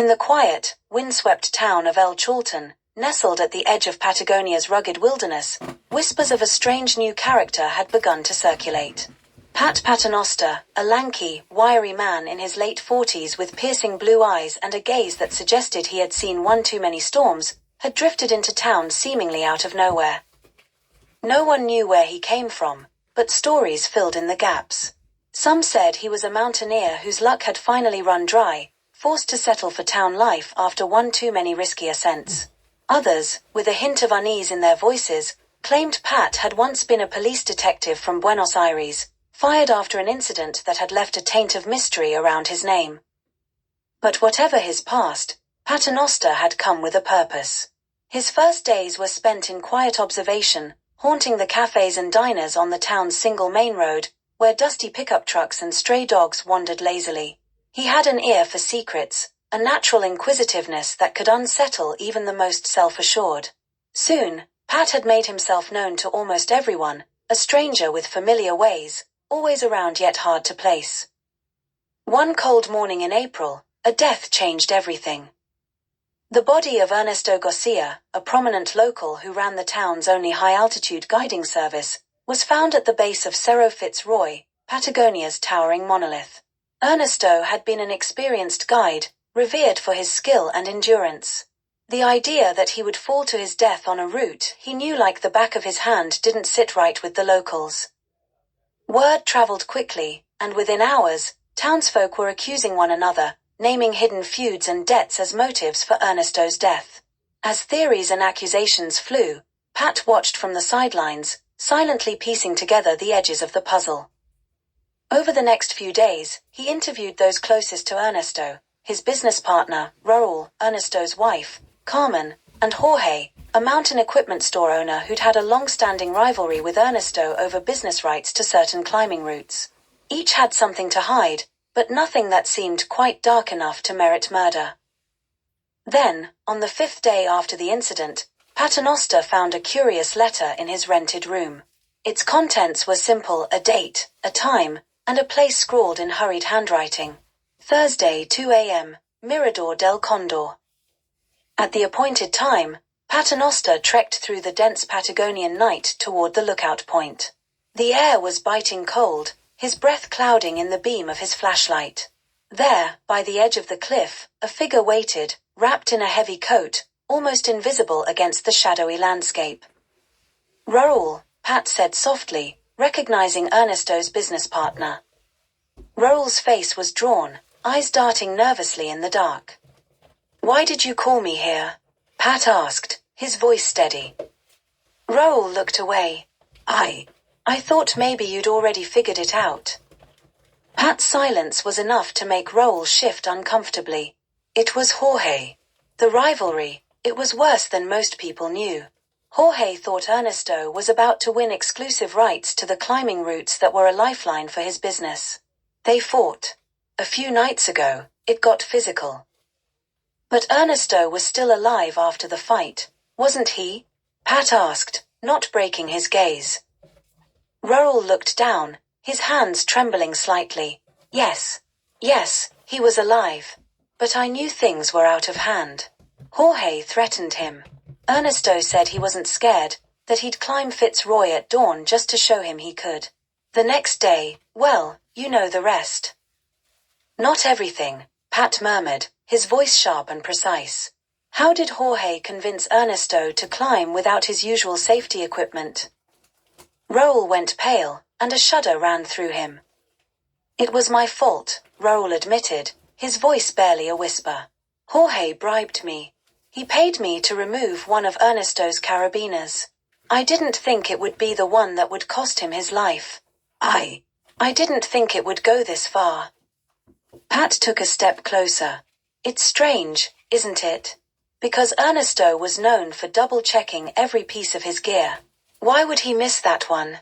In the quiet, windswept town of El Chalten, nestled at the edge of Patagonia's rugged wilderness, whispers of a strange new character had begun to circulate. Pat Paternoster, a lanky, wiry man in his late 40s with piercing blue eyes and a gaze that suggested he had seen one too many storms, had drifted into town seemingly out of nowhere. No one knew where he came from, but stories filled in the gaps. Some said he was a mountaineer whose luck had finally run dry, forced to settle for town life after one too many risky ascents. Others, with a hint of unease in their voices, claimed Pat had once been a police detective from Buenos Aires, fired after an incident that had left a taint of mystery around his name. But whatever his past, Paternoster had come with a purpose. His first days were spent in quiet observation, haunting the cafes and diners on the town's single main road, where dusty pickup trucks and stray dogs wandered lazily. He had an ear for secrets, a natural inquisitiveness that could unsettle even the most self-assured. Soon, Pat had made himself known to almost everyone, a stranger with familiar ways, always around yet hard to place. One cold morning in April, a death changed everything. The body of Ernesto Garcia, a prominent local who ran the town's only high-altitude guiding service, was found at the base of Cerro Fitzroy, Patagonia's towering monolith. Ernesto had been an experienced guide, revered for his skill and endurance. The idea that he would fall to his death on a route he knew like the back of his hand didn't sit right with the locals. Word traveled quickly, and within hours, townsfolk were accusing one another, naming hidden feuds and debts as motives for Ernesto's death. As theories and accusations flew, Pat watched from the sidelines, silently piecing together the edges of the puzzle. Over the next few days, he interviewed those closest to Ernesto, his business partner, Raul, Ernesto's wife, Carmen, and Jorge, a mountain equipment store owner who'd had a long-standing rivalry with Ernesto over business rights to certain climbing routes. Each had something to hide, but nothing that seemed quite dark enough to merit murder. Then, on the 5th day after the incident, Paternoster found a curious letter in his rented room. Its contents were simple: a date, a time, and a place scrawled in hurried handwriting. Thursday, 2 a.m., Mirador del Condor. At the appointed time, Paternoster trekked through the dense Patagonian night toward the lookout point. The air was biting cold, his breath clouding in the beam of his flashlight. There, by the edge of the cliff, a figure waited, wrapped in a heavy coat, almost invisible against the shadowy landscape. "Raul," Pat said softly, recognizing Ernesto's business partner. Raul's face was drawn, eyes darting nervously in the dark. "Why did you call me here?" Pat asked, his voice steady. Raul looked away. I thought maybe you'd already figured it out." Pat's silence was enough to make Raul shift uncomfortably. It was Jorge. The rivalry, it was worse than most people knew. Jorge thought Ernesto was about to win exclusive rights to the climbing routes that were a lifeline for his business. They fought. A few nights ago, it got physical. But Ernesto was still alive after the fight, wasn't he? Pat asked, not breaking his gaze. Raul looked down, his hands trembling slightly. Yes, he was alive. But I knew things were out of hand. Jorge threatened him. Ernesto said he wasn't scared, that he'd climb Fitzroy at dawn just to show him he could. The next day, well, you know the rest. "Not everything," Pat murmured, his voice sharp and precise. How did Jorge convince Ernesto to climb without his usual safety equipment? Raul went pale, and a shudder ran through him. "It was my fault," Raul admitted, his voice barely a whisper. "Jorge bribed me. He paid me to remove one of Ernesto's carabiners. I didn't think it would be the one that would cost him his life. I didn't think it would go this far." Pat took a step closer. "It's strange, isn't it? Because Ernesto was known for double-checking every piece of his gear. Why would he miss that one?"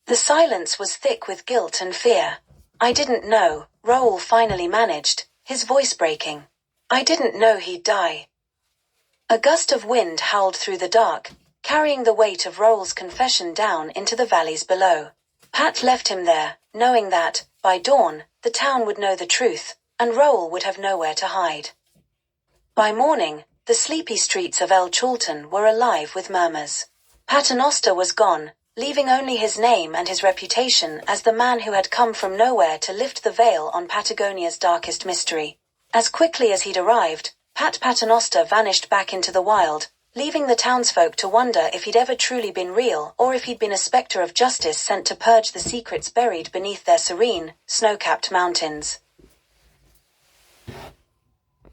The silence was thick with guilt and fear. "I didn't know," Raul finally managed, his voice breaking. "I didn't know he'd die." A gust of wind howled through the dark, carrying the weight of Raul's confession down into the valleys below. Pat left him there, knowing that, by dawn, the town would know the truth, and Raul would have nowhere to hide. By morning, the sleepy streets of El Chultan were alive with murmurs. Paternoster was gone, leaving only his name and his reputation as the man who had come from nowhere to lift the veil on Patagonia's darkest mystery. As quickly as he'd arrived, Paternoster vanished back into the wild, leaving the townsfolk to wonder if he'd ever truly been real or if he'd been a specter of justice sent to purge the secrets buried beneath their serene, snow-capped mountains.